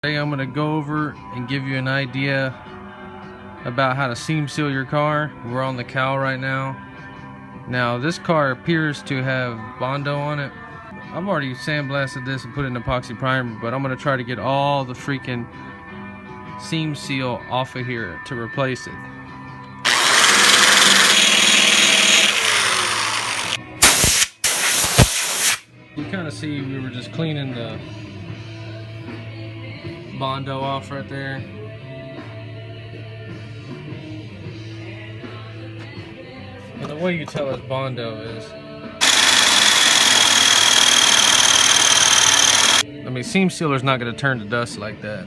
Today I'm going to go over and give you an idea about how to seam seal your car. We're on the cowl right now. Now this car appears to have Bondo on it. I've already sandblasted this and put in epoxy primer, but I'm going to try to get all the freaking seam seal off of here to replace it. You kind of see we were just cleaning the Bondo off right there. And the way you tell it's Bondo is, I mean, seam sealer's not going to turn to dust like that.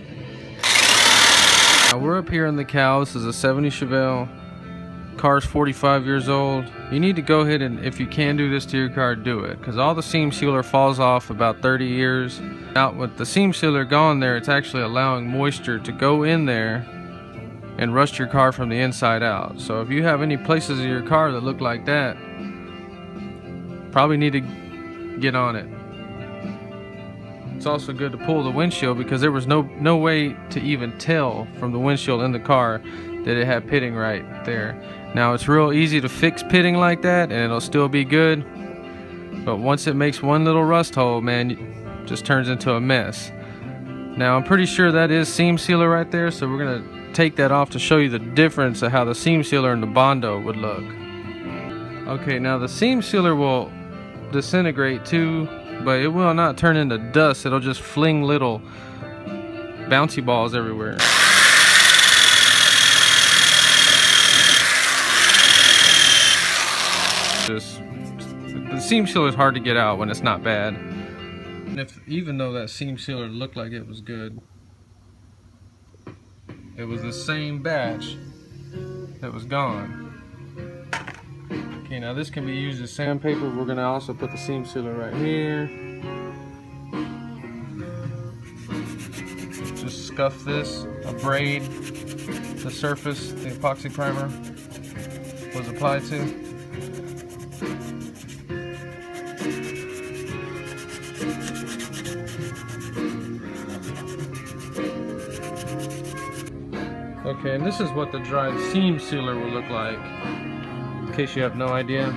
Now we're up here in the cowl. This is a 70 Chevelle. Car's 45 years old. You need to go ahead and, if you can do this to your car, do it, because all the seam sealer falls off about 30 years. Now with the seam sealer gone there, it's actually allowing moisture to go in there and rust your car from the inside out. So if you have any places in your car that look like that, probably need to get on it. It's also good to pull the windshield, because there was no way to even tell from the windshield in the car that it had pitting right there. Now it's real easy to fix pitting like that and it'll still be good, but once it makes one little rust hole, man, it just turns into a mess. Now I'm pretty sure that is seam sealer right there, so we're gonna take that off to show you the difference of how the seam sealer and the Bondo would look. Okay, now the seam sealer will disintegrate too, but it will not turn into dust. It'll just fling little bouncy balls everywhere. The seam sealer is hard to get out when it's not bad. And even though that seam sealer looked like it was good, it was the same batch that was gone. Okay, now this can be used as sandpaper. We're gonna also put the seam sealer right here. Just scuff this, abrade the surface the epoxy primer was applied to. Okay, and this is what the dried seam sealer will look like, in case you have no idea.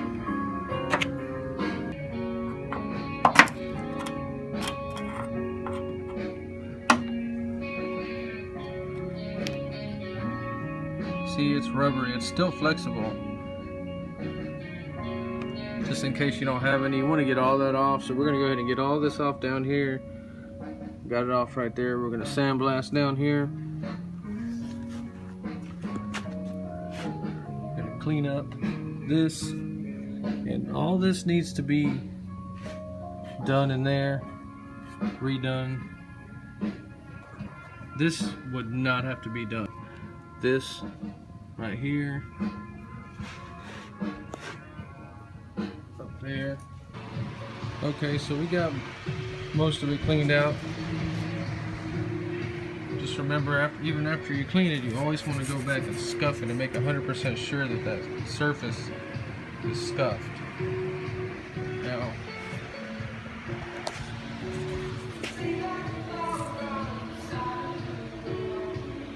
See, it's rubbery, it's still flexible. Just in case you don't have any, you want to get all that off, so we're going to go ahead and get all this off down here. Got it off right there. We're going to sandblast down here. Clean up this, and all this needs to be done in there, redone. This would not have to be done. This right here, up there. Okay, so we got most of it cleaned out. Just remember, even after you clean it, you always want to go back and scuff it and make 100% sure that that surface is scuffed. Now,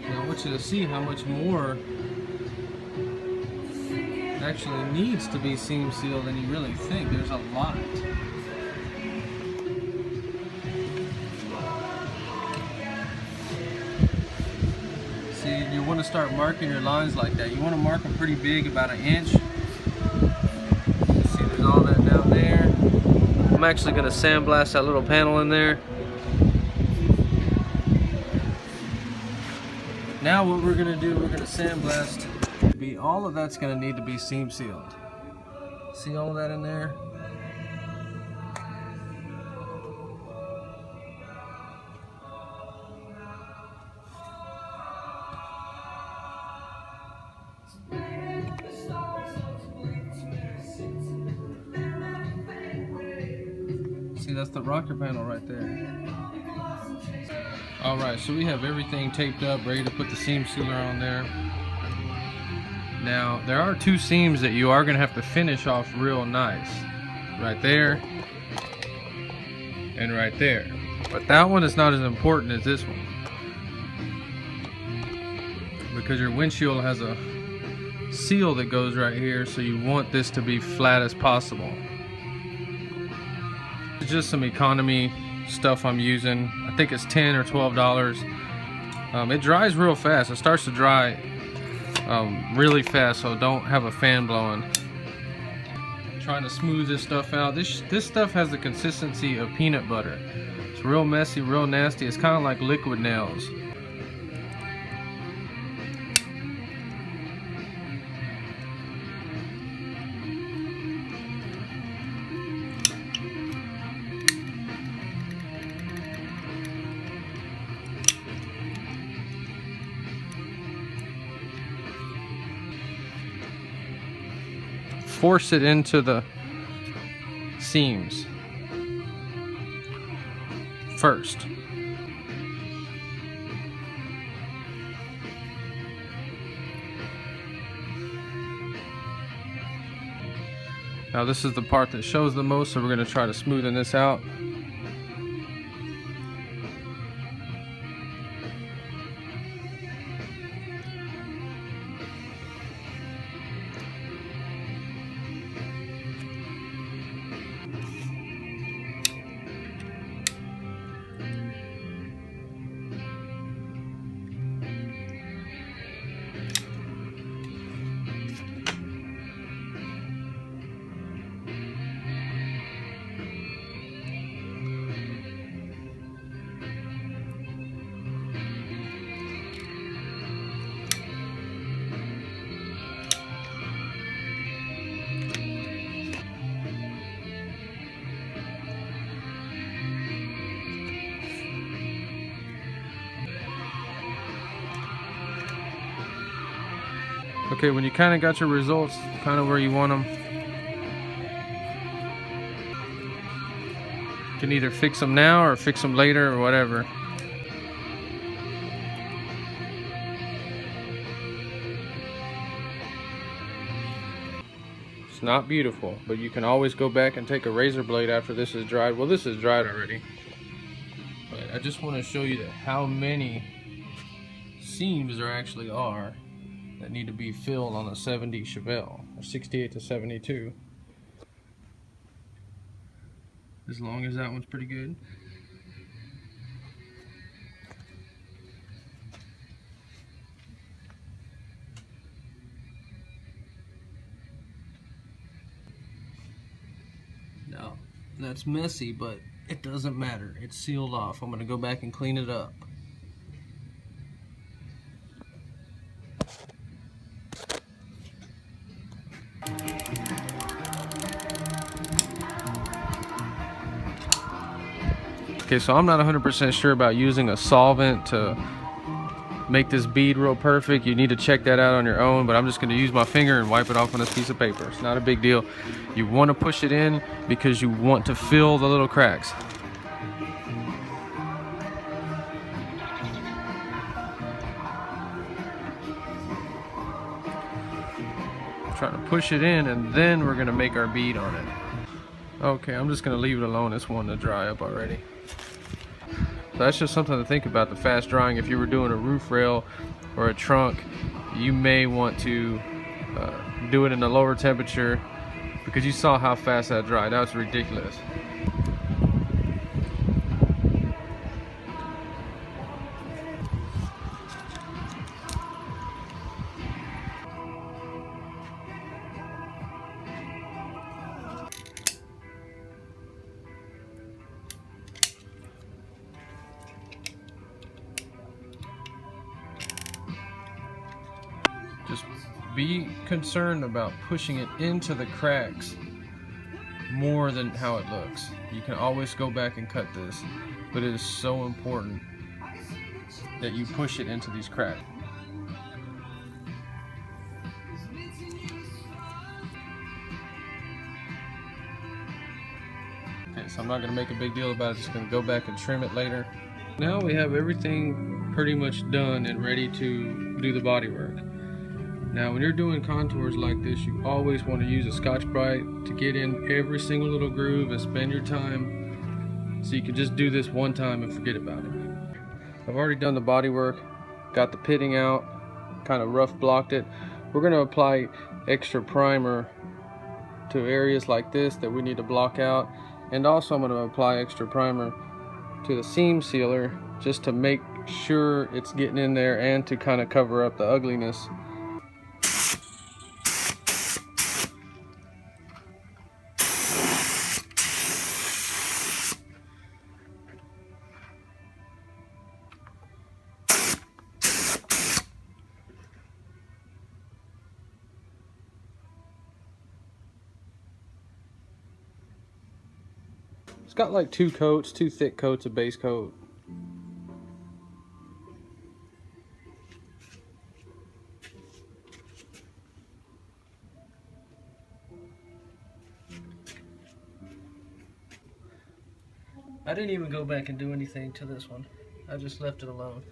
I want you to see how much more actually needs to be seam sealed than you really think. There's a lot. You want to start marking your lines like that. You want to mark them pretty big, about 1 inch. See, there's all that down there. I'm actually going to sandblast that little panel in there. Now what we're going to do, we're going to sandblast. All of that's going to need to be seam sealed. See all that in there? See, that's the rocker panel right there. Alright, so we have everything taped up, ready to put the seam sealer on there. Now, there are 2 seams that you are going to have to finish off real nice. Right there and right there. But that one is not as important as this one. because your windshield has a seal that goes right here, so you want this to be flat as possible. It's just some economy stuff I'm using. I think it's $10 or $12. It dries real fast. It starts to dry really fast, so don't have a fan blowing. Trying to smooth this stuff out. This stuff has the consistency of peanut butter. It's real messy, real nasty. It's kind of like liquid nails. Force it into the seams first. Now this is the part that shows the most, so we're going to try to smoothen this out. Okay, when you kind of got your results kind of where you want them, you can either fix them now or fix them later or whatever. It's not beautiful, but you can always go back and take a razor blade after this is dried. Well, this is dried already, but I just want to show you that how many seams there actually are that need to be filled on a 70 Chevelle, or 68 to 72. As long as that one's pretty good. Now, that's messy, but it doesn't matter. It's sealed off. I'm going to go back and clean it up. Okay, so I'm not 100% sure about using a solvent to make this bead real perfect. You need to check that out on your own, but I'm just going to use my finger and wipe it off on this piece of paper. It's not a big deal. You want to push it in because you want to fill the little cracks. Try to push it in, and then we're going to make our bead on it. Okay, I'm just going to leave it alone. It's wanting to dry up already. So that's just something to think about, the fast drying. If you were doing a roof rail or a trunk, you may want to do it in a lower temperature, because you saw how fast that dried. That was ridiculous. Just be concerned about pushing it into the cracks more than how it looks. You can always go back and cut this, but it is so important that you push it into these cracks. Okay, so I'm not going to make a big deal about it, just going to go back and trim it later. Now we have everything pretty much done and ready to do the body work. Now when you're doing contours like this, you always want to use a Scotch-Brite to get in every single little groove and spend your time, so you can just do this one time and forget about it. I've already done the body work, got the pitting out, kind of rough blocked it. We're going to apply extra primer to areas like this that we need to block out, and also I'm going to apply extra primer to the seam sealer just to make sure it's getting in there and to kind of cover up the ugliness. It's got like two thick coats of base coat. I didn't even go back and do anything to this one. I just left it alone.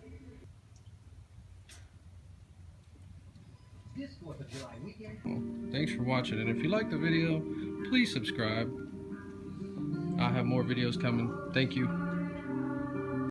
Thanks for watching, and if you like the video, please subscribe. I have more videos coming. Thank you.